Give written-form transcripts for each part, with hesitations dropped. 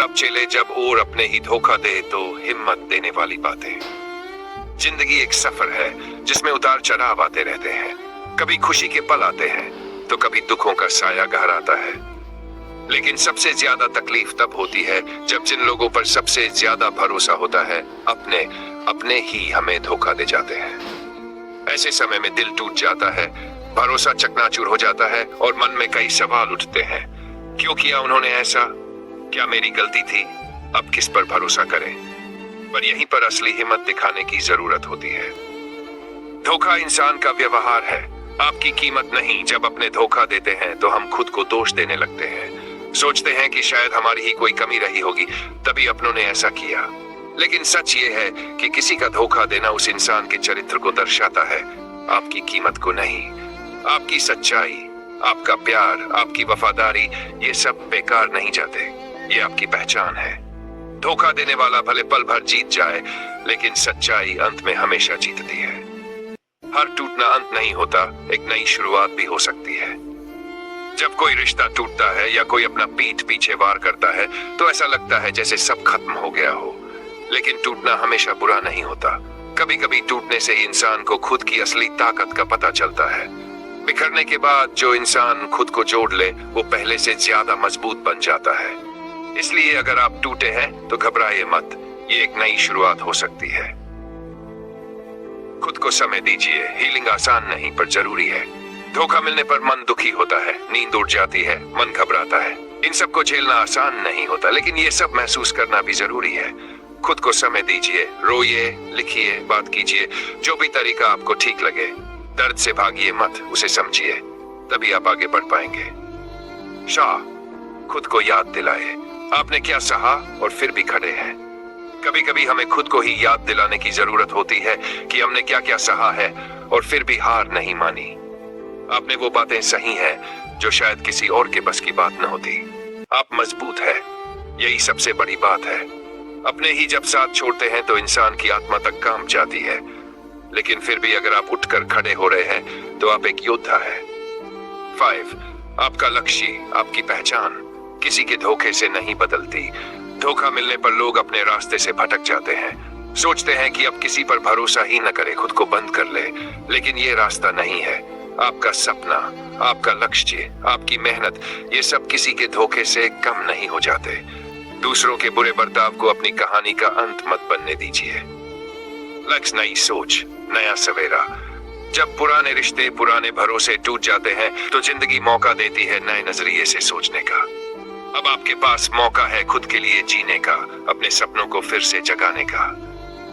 तब चले जब और अपने ही धोखा दे तो हिम्मत देने वाली बातें। जिंदगी एक सफर है जिसमें उतार चढ़ाव आते रहते हैं। कभी खुशी के पल आते हैं तो कभी दुखों का साया गहराता है। लेकिन सबसे ज्यादा तकलीफ तब होती है जब जिन लोगों पर सबसे ज्यादा भरोसा होता है अपने ही हमें धोखा दे जाते हैं। ऐसे समय में दिल टूट जाता है, भरोसा चकनाचूर हो जाता है और मन में कई सवाल उठते हैं। क्यों किया उन्होंने ऐसा? क्या मेरी गलती थी? अब किस पर भरोसा करें? पर यहीं पर असली हिम्मत दिखाने की जरूरत होती है। धोखा इंसान का व्यवहार है, आपकी कीमत नहीं। जब अपने धोखा देते हैं तो हम खुद को दोष देने लगते हैं, सोचते हैं कि शायद हमारी ही कोई कमी रही होगी तभी अपनों ने ऐसा किया। लेकिन सच ये है कि किसी का धोखा देना उस इंसान के चरित्र को दर्शाता है, आपकी कीमत को नहीं। आपकी सच्चाई, आपका प्यार, आपकी वफादारी, ये सब बेकार नहीं जाते, ये आपकी पहचान है। धोखा देने वाला भले पल भर जीत जाए लेकिन सच्चाई अंत में हमेशा जीतती है। हर टूटना अंत नहीं होता, एक नई शुरुआत भी हो सकती है। जब कोई रिश्ता टूटता है या कोई अपना पीठ पीछे वार करता है तो ऐसा लगता है जैसे सब खत्म हो गया हो। लेकिन टूटना हमेशा बुरा नहीं होता। कभी कभी टूटने से इंसान को खुद की असली ताकत का पता चलता है। बिखरने के बाद जो इंसान खुद को जोड़ ले वो पहले से ज्यादा मजबूत बन जाता है। इसलिए अगर आप टूटे हैं तो घबराइए मत, ये एक नई शुरुआत हो सकती है। खुद को समय दीजिए, हीलिंग आसान नहीं पर जरूरी है। धोखा मिलने पर मन दुखी होता है, नींद उड़ जाती है, मन घबराता है। इन सब को झेलना आसान नहीं होता लेकिन ये सब महसूस करना भी जरूरी है। खुद को समय दीजिए, रोइए, लिखिए, बात कीजिए, जो भी तरीका आपको ठीक लगे। दर्द से भागिए मत, उसे समझिए, तभी आप आगे बढ़ पाएंगे। शाह खुद को याद दिलाए आपने क्या सहा और फिर भी खड़े हैं। कभी कभी हमें खुद को ही याद दिलाने की जरूरत होती है कि हमने क्या क्या सहा है और फिर भी हार नहीं मानी। आपने वो बातें सही हैं जो शायद किसी और के बस की बात न होती। आप मजबूत हैं, यही सबसे बड़ी बात है। अपने ही जब साथ छोड़ते हैं तो इंसान की आत्मा तक कांप जाती है, लेकिन फिर भी अगर आप उठकर खड़े हो रहे हैं तो आप एक योद्धा है। 5 आपका लक्ष्य, आपकी पहचान किसी के धोखे से नहीं बदलती। धोखा मिलने पर लोग अपने रास्ते से भटक जाते हैं, सोचते हैं कि अब किसी पर भरोसा ही न करे, खुद को बंद कर ले। लेकिन ये रास्ता नहीं है। आपका सपना, आपका लक्ष्य, आपकी मेहनत, ये सब किसी के धोखे से कम नहीं हो जाते। दूसरों के बुरे बर्ताव को अपनी कहानी का अंत मत बनने दीजिए। लक्ष्य, नई सोच, नया सवेरा। जब पुराने रिश्ते, पुराने भरोसे टूट जाते हैं तो जिंदगी मौका देती है नए नजरिए से सोचने का। अब आपके पास मौका है खुद के लिए जीने का, अपने सपनों को फिर से जगाने का।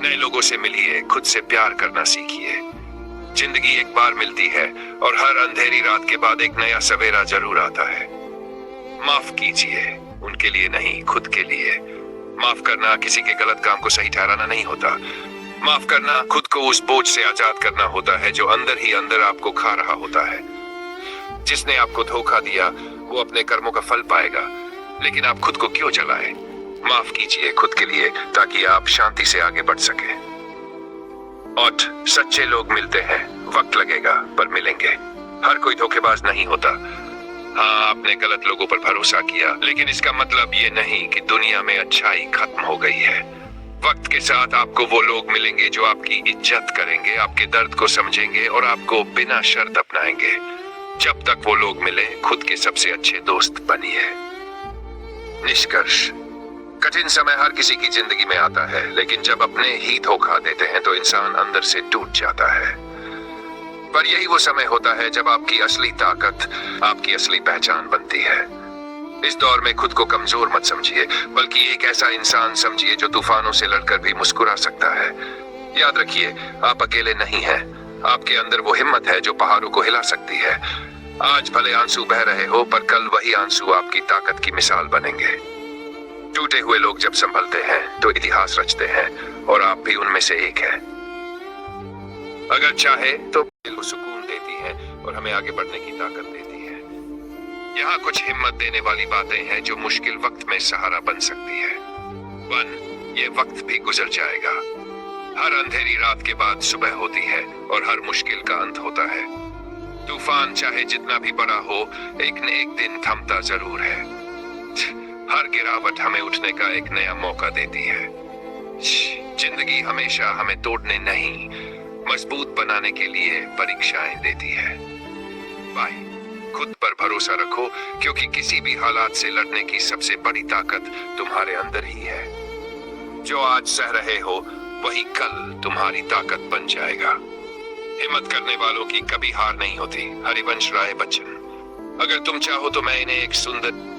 नए लोगों से मिलिए, खुद से प्यार करना सीखिए। जिंदगी एक बार मिलती है और हर अंधेरी रात के बाद एक नया सवेरा जरूर आता है। माफ कीजिए, उनके लिए नहीं, खुद के लिए। माफ करना किसी के गलत काम को सही ठहराना नहीं होता। माफ करना खुद को उस बोझ से आजाद करना होता है जो अंदर ही अंदर आपको खा रहा होता है। जिसने आपको धोखा दिया वो अपने कर्मों का फल पाएगा, लेकिन आप खुद को क्यों जलाएं? माफ कीजिए खुद के लिए ताकि आप शांति से आगे बढ़ सके। और सच्चे लोग मिलते हैं, वक्त लगेगा पर मिलेंगे। हर कोई धोखेबाज नहीं होता। हाँ, आपने गलत लोगों पर भरोसा किया लेकिन इसका मतलब ये नहीं कि दुनिया में अच्छाई खत्म हो गई है। वक्त के साथ आपको वो लोग मिलेंगे जो आपकी इज्जत करेंगे, आपके दर्द को समझेंगे और आपको बिना शर्त अपनाएंगे। जब तक वो लोग मिले, खुद के सबसे अच्छे दोस्त बनिए। निष्कर्ष, कठिन समय हर किसी की जिंदगी में आता है, लेकिन जब अपने ही धोखा देते हैं तो इंसान अंदर से टूट जाता है। पर यही वो समय होता है जब आपकी असली ताकत, आपकी असली पहचान बनती है। इस दौर में खुद को कमजोर मत समझिए, बल्कि एक ऐसा इंसान समझिए जो तूफानों से लड़कर भी मुस्कुरा सकता है। याद रखिए, आप अकेले नहीं हैं। आपके अंदर वो हिम्मत है जो पहाड़ों को हिला सकती है। आज भले आंसू बह रहे हो पर कल वही आंसू आपकी ताकत की मिसाल बनेंगे। टूटे हुए लोग जब संभलते हैं तो इतिहास रचते हैं और आप भी उनमें से एक हैं। अगर चाहे तो दिल को सुकून देती है और हमें आगे बढ़ने की ताकत देती है। यहाँ कुछ हिम्मत देने वाली बातें हैं जो मुश्किल वक्त में सहारा बन सकती है। 1 ये वक्त भी गुजर जाएगा। हर अंधेरी रात के बाद सुबह होती है और हर मुश्किल का अंत होता है। तूफान चाहे जितना भी बड़ा हो, एक न एक दिन थमता जरूर है। हर गिरावट हमें उठने का एक नया मौका देती है। जिंदगी हमेशा हमें तोड़ने नहीं, मजबूत बनाने के लिए परीक्षाएं देती है। भाई, खुद पर भरोसा रखो, क्योंकि किसी भी हालात से लड़ने की सबसे बड़ी ताकत तुम्हारे अंदर ही है। जो आज सह रहे हो वही कल तुम्हारी ताकत बन जाएगा। हिम्मत करने वालों की कभी हार नहीं होती। हरिवंश राय बच्चन। अगर तुम चाहो तो मैं इन्हें एक सुंदर